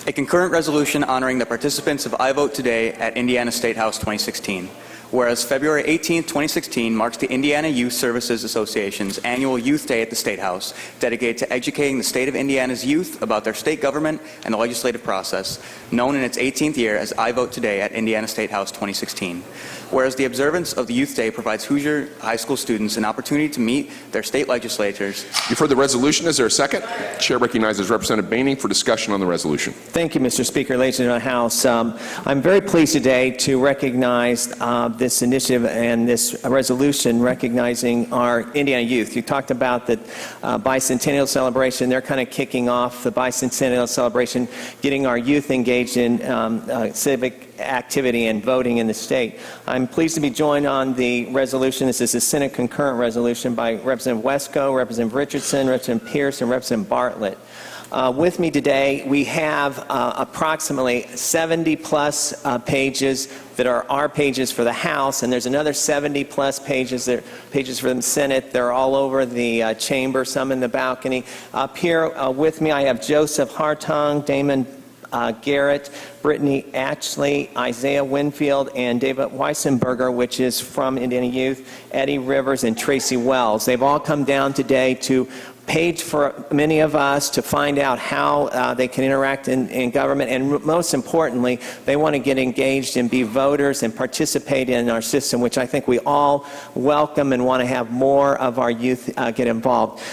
A concurrent resolution honoring the participants of Ivote2Day at Indiana State House 2016. Whereas February 18, 2016 marks the Indiana Youth Services Association's annual Youth Day at the State House, dedicated to educating the state of Indiana's youth about their state government and the legislative process, known in its 18th year as Ivote2Day at Indiana State House 2016. Whereas the observance of the Youth Day provides Hoosier high school students an opportunity to meet their state legislators. You've heard the resolution. Is there a second? Chair recognizes Representative Boehning for discussion on the resolution. Thank you, Mr. Speaker. Ladies and gentlemen, House. I'm very pleased today to recognize this initiative and this resolution recognizing our Indiana youth. You talked about the bicentennial celebration. They're kind of kicking off the bicentennial celebration, getting our youth engaged in civic activity and voting in the state. I'm pleased to be joined on the resolution. This is a Senate concurrent resolution by Representative Wesco, Representative Richardson, Representative Pierce, and Representative Bartlett. With me today, we have approximately 70-plus pages that are our pages for the House, and there's another 70-plus pages that are pages for the Senate. They're all over the chamber, some in the balcony. Up here with me, I have Joseph Hartung, Damon Garrett, Brittany Ashley, Isaiah Winfield, and David Weissenberger, which is from Indiana Youth, Eddie Rivers, and Tracy Wells. They've all come down today to page for many of us to find out how they can interact in government, and most importantly, they want to get engaged and be voters and participate in our system, which I think we all welcome and want to have more of our youth get involved.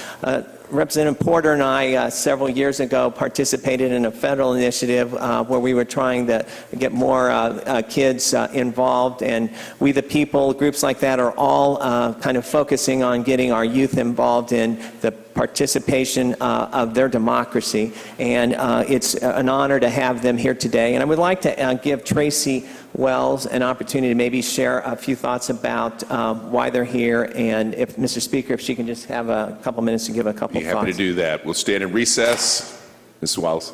Representative Porter and I, several years ago, participated in a federal initiative where we were trying to get more kids involved, and We the People, groups like that are all kind of focusing on getting our youth involved in the participation of their democracy, and it's an honor to have them here today. And I would like to give Tracy Wells an opportunity to maybe share a few thoughts about why they're here, and if, Mr. Speaker, if she can just have a couple minutes to give a couple thoughts. Happy to do that. We'll stand in recess. Ms. Wells.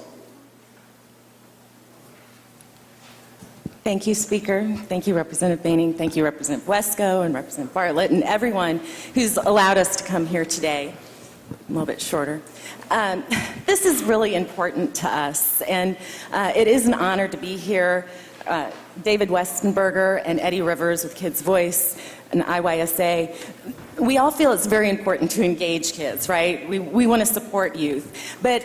Thank you, Speaker. Thank you, Representative Boehning. Thank you, Representative Wesco and Representative Bartlett, and everyone who's allowed us to come here today. A little bit shorter. This is really important to us, and it is an honor to be here. David Westenberger and Eddie Rivers with Kids Voice and IYSA, we all feel it's very important to engage kids, right? We want to support youth, but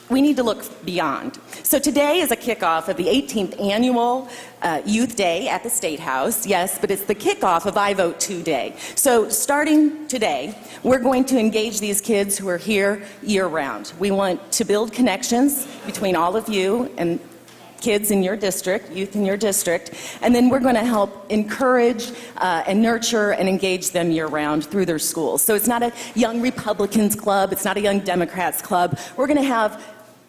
we need to look beyond. So today is a kickoff of the 18th annual Youth Day at the State House. Yes, but it's the kickoff of Ivote2Day. So starting today, we're going to engage these kids who are here year-round. We want to build connections between all of you and kids in your district, youth in your district, and then we're going to help encourage and nurture and engage them year-round through their schools. So it's not a young Republicans club, it's not a young Democrats club. We're going to have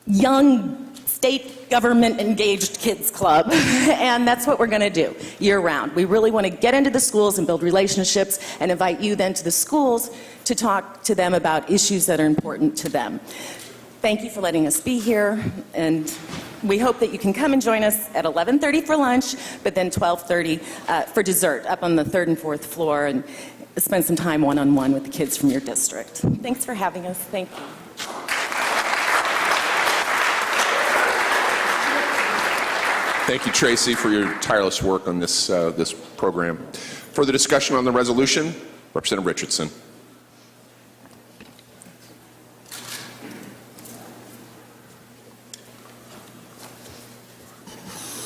young state government engaged kids club, and that's what we're going to do year-round. We really want to get into the schools and build relationships and invite you then to the schools to talk to them about issues that are important to them. Thank you for letting us be here, and we hope that you can come and join us at 11:30 for lunch, but then 12:30 for dessert up on the 3rd and 4th floor, and spend some time one-on-one with the kids from your district. Thanks for having us. Thank you. Thank you, Tracy, for your tireless work on this program. Further discussion on the resolution? Representative Richardson.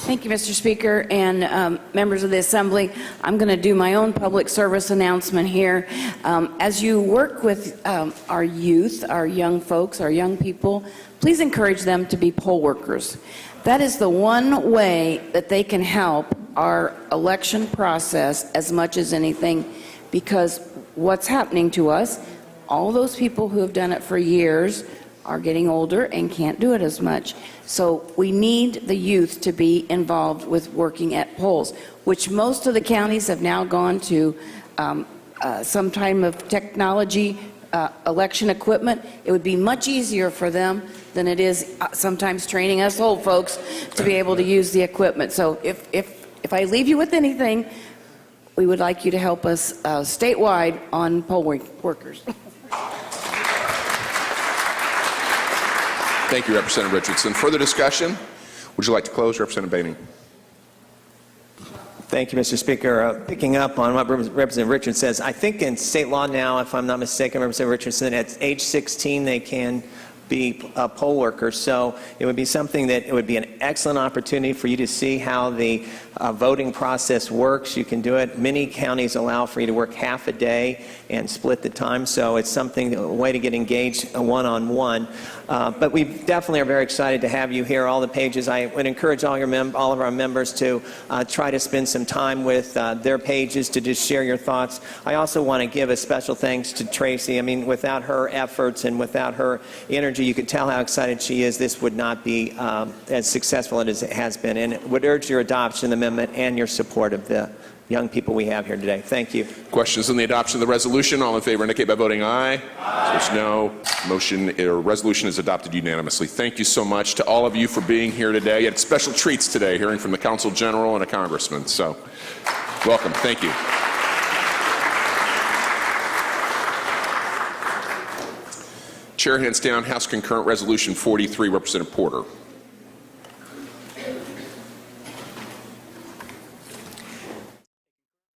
Thank you, Mr. Speaker, and members of the Assembly. I'm going to do my own public service announcement here. As you work with our youth, our young folks, our young people, please encourage them to be poll workers. That is the one way that they can help our election process as much as anything, because what's happening to us, all those people who have done it for years are getting older and can't do it as much. So we need the youth to be involved with working at polls, which most of the counties have now gone to some type of technology, election equipment. It would be much easier for them than it is sometimes training us old folks to be able to use the equipment. So if I leave you with anything, we would like you to help us statewide on poll workers. Thank you, Representative Richardson. Further discussion? Would you like to close, Representative Baining? Thank you, Mr. Speaker. Picking up on what Representative Richardson says, I think in state law now, if I'm not mistaken, Representative Richardson, at age 16 they can be poll workers. So it would be something that it would be an excellent opportunity for you to see how the voting process works. You can do it. Many counties allow for you to work half a day and split the time. So it's something, a way to get engaged one-on-one. But we definitely are very excited to have you here. All the pages, I would encourage all of our members to try to spend some time with their pages to just share your thoughts. I also want to give a special thanks to Tracy. I mean, without her efforts and without her energy, you could tell how excited she is. This would not be as successful as it has been. And would urge your adoption of the amendment and your support of the young people we have here today. Thank you. Questions on the adoption of the resolution? All in favor indicate by voting aye. Aye. There's no. Resolution is adopted unanimously. Thank you so much to all of you for being here today. You had special treats today, hearing from the Consul General and a congressman. So, welcome. Thank you. Chair hands down House Concurrent Resolution 43, Representative Porter.